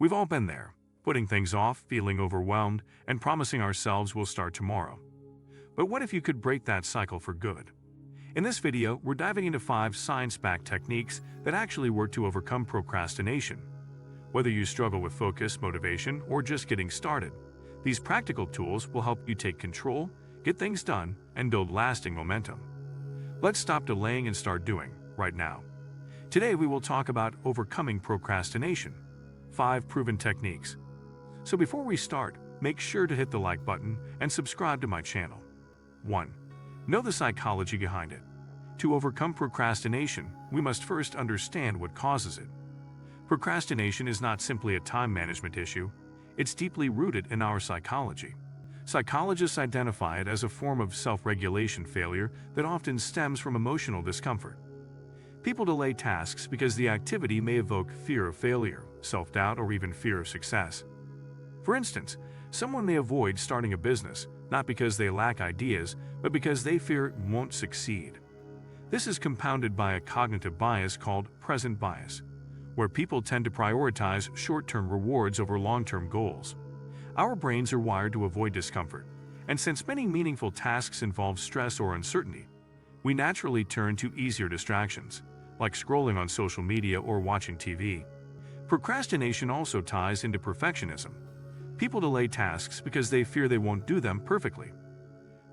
We've all been there, putting things off, feeling overwhelmed, and promising ourselves we'll start tomorrow. But what if you could break that cycle for good? In this video, we're diving into 5 science-backed techniques that actually work to overcome procrastination. Whether you struggle with focus, motivation, or just getting started, these practical tools will help you take control, get things done, and build lasting momentum. Let's stop delaying and start doing, right now. Today we will talk about overcoming procrastination. 5 proven techniques. So before we start, make sure to hit the like button and subscribe to my channel. 1. Know the psychology behind it. To overcome procrastination, we must first understand what causes it. Procrastination is not simply a time management issue, it's deeply rooted in our psychology. Psychologists identify it as a form of self-regulation failure that often stems from emotional discomfort. People delay tasks because the activity may evoke fear of failure, self-doubt, or even fear of success. For instance, someone may avoid starting a business, not because they lack ideas, but because they fear it won't succeed. This is compounded by a cognitive bias called present bias, where people tend to prioritize short-term rewards over long-term goals. Our brains are wired to avoid discomfort, and since many meaningful tasks involve stress or uncertainty, we naturally turn to easier distractions, like scrolling on social media or watching TV. Procrastination also ties into perfectionism. People delay tasks because they fear they won't do them perfectly.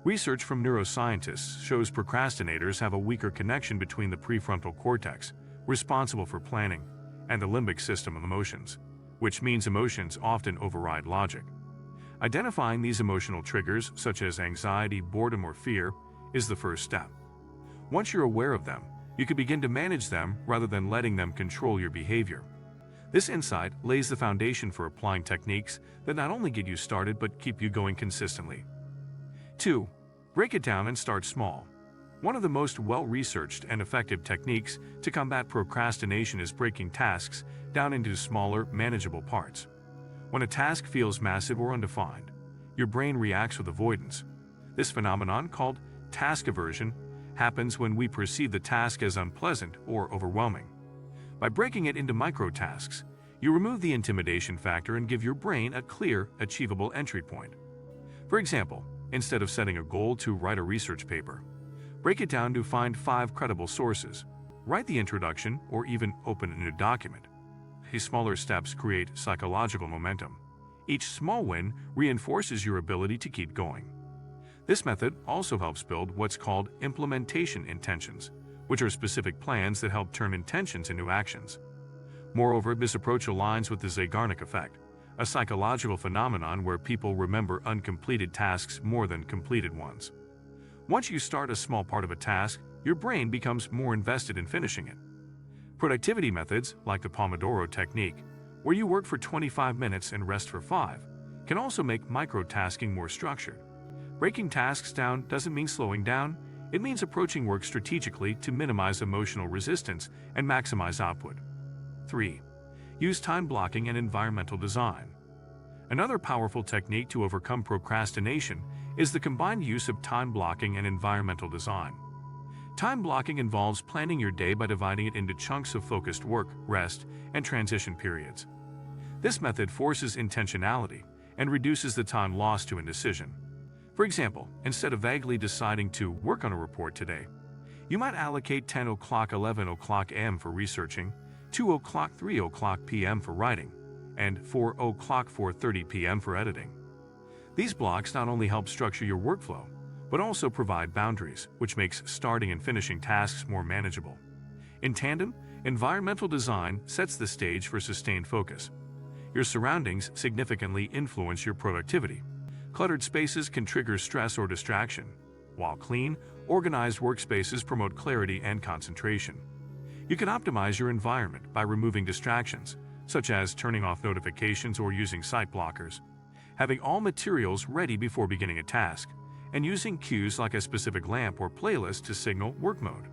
Research from neuroscientists shows procrastinators have a weaker connection between the prefrontal cortex, responsible for planning, and the limbic system of emotions, which means emotions often override logic. Identifying these emotional triggers, such as anxiety, boredom, or fear, is the first step. Once you're aware of them, you can begin to manage them rather than letting them control your behavior. This insight lays the foundation for applying techniques that not only get you started but keep you going consistently. 2. Break it down and start small. One of the most well-researched and effective techniques to combat procrastination is breaking tasks down into smaller, manageable parts. When a task feels massive or undefined, your brain reacts with avoidance. This phenomenon, called task aversion, happens when we perceive the task as unpleasant or overwhelming. By breaking it into micro-tasks, you remove the intimidation factor and give your brain a clear, achievable entry point. For example, instead of setting a goal to write a research paper, break it down to find 5 credible sources, write the introduction, or even open a new document. These smaller steps create psychological momentum. Each small win reinforces your ability to keep going. This method also helps build what's called implementation intentions, which are specific plans that help turn intentions into actions. Moreover, this approach aligns with the Zeigarnik effect, a psychological phenomenon where people remember uncompleted tasks more than completed ones. Once you start a small part of a task, your brain becomes more invested in finishing it. Productivity methods, like the Pomodoro technique, where you work for 25 minutes and rest for 5, can also make microtasking more structured. Breaking tasks down doesn't mean slowing down, it means approaching work strategically to minimize emotional resistance and maximize output. 3. Use time blocking and environmental design. Another powerful technique to overcome procrastination is the combined use of time blocking and environmental design. Time blocking involves planning your day by dividing it into chunks of focused work, rest, and transition periods. This method forces intentionality and reduces the time lost to indecision. For example, instead of vaguely deciding to work on a report today, you might allocate 10 o'clock 11 o'clock a.m. for researching, 2 o'clock 3 o'clock p.m. for writing, and 4 o'clock 4:30 p.m. for editing. These blocks not only help structure your workflow, but also provide boundaries, which makes starting and finishing tasks more manageable. In tandem, environmental design sets the stage for sustained focus. Your surroundings significantly influence your productivity. Cluttered spaces can trigger stress or distraction, while clean, organized workspaces promote clarity and concentration. You can optimize your environment by removing distractions, such as turning off notifications or using site blockers, having all materials ready before beginning a task, and using cues like a specific lamp or playlist to signal work mode.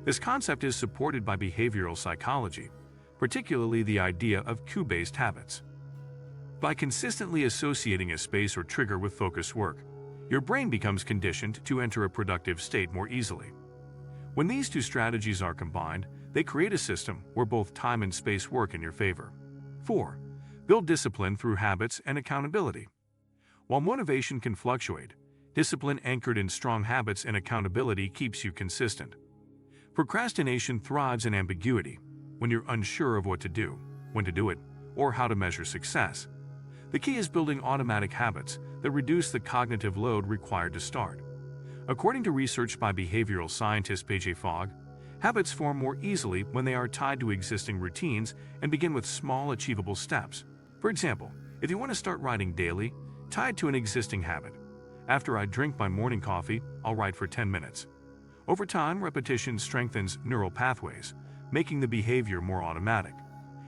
This concept is supported by behavioral psychology, particularly the idea of cue-based habits. By consistently associating a space or trigger with focused work, your brain becomes conditioned to enter a productive state more easily. When these two strategies are combined, they create a system where both time and space work in your favor. 4. Build discipline through habits and accountability. While motivation can fluctuate, discipline anchored in strong habits and accountability keeps you consistent. Procrastination thrives in ambiguity, when you're unsure of what to do, when to do it, or how to measure success. The key is building automatic habits that reduce the cognitive load required to start. According to research by behavioral scientist PJ Fogg, habits form more easily when they are tied to existing routines and begin with small, achievable steps. For example, if you want to start writing daily, tie it to an existing habit. After I drink my morning coffee, I'll write for 10 minutes. Over time, repetition strengthens neural pathways, making the behavior more automatic.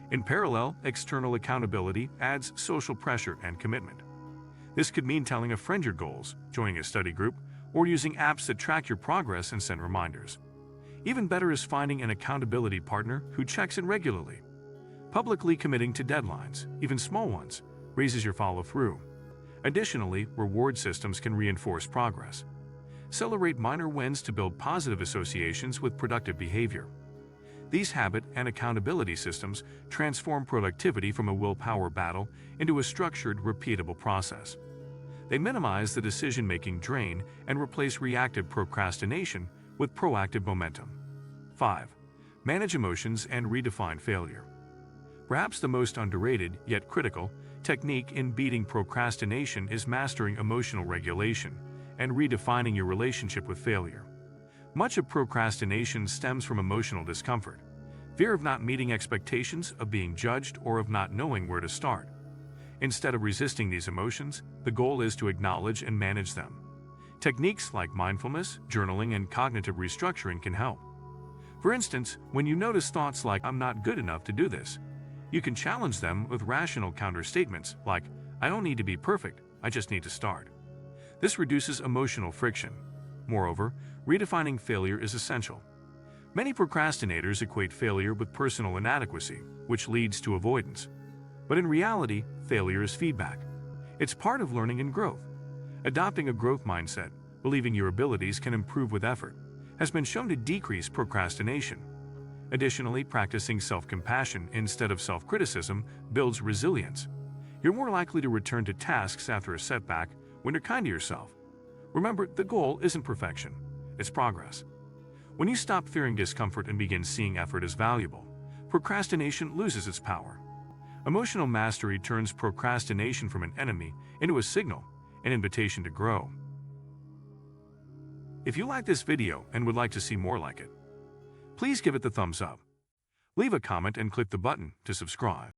In parallel, external accountability adds social pressure and commitment. This could mean telling a friend your goals, joining a study group, or using apps that track your progress and send reminders. Even better is finding an accountability partner who checks in regularly. Publicly committing to deadlines, even small ones, raises your follow-through. Additionally, reward systems can reinforce progress. Celebrate minor wins to build positive associations with productive behavior. These habit and accountability systems transform productivity from a willpower battle into a structured, repeatable process. They minimize the decision-making drain and replace reactive procrastination with proactive momentum. 5. Manage emotions and redefine failure. Perhaps the most underrated, yet critical, technique in beating procrastination is mastering emotional regulation and redefining your relationship with failure. Much of procrastination stems from emotional discomfort, fear of not meeting expectations, of being judged, or of not knowing where to start. Instead of resisting these emotions, the goal is to acknowledge and manage them. Techniques like mindfulness, journaling, and cognitive restructuring can help. For instance, when you notice thoughts like, "I'm not good enough to do this," you can challenge them with rational counterstatements like, "I don't need to be perfect, I just need to start." This reduces emotional friction. Moreover, redefining failure is essential. Many procrastinators equate failure with personal inadequacy, which leads to avoidance. But in reality, failure is feedback. It's part of learning and growth. Adopting a growth mindset, believing your abilities can improve with effort, has been shown to decrease procrastination. Additionally, practicing self-compassion instead of self-criticism builds resilience. You're more likely to return to tasks after a setback when you're kind to yourself. Remember, the goal isn't perfection, it's progress. When you stop fearing discomfort and begin seeing effort as valuable, procrastination loses its power. Emotional mastery turns procrastination from an enemy into a signal, an invitation to grow. If you like this video and would like to see more like it, please give it the thumbs up. Leave a comment and click the button to subscribe.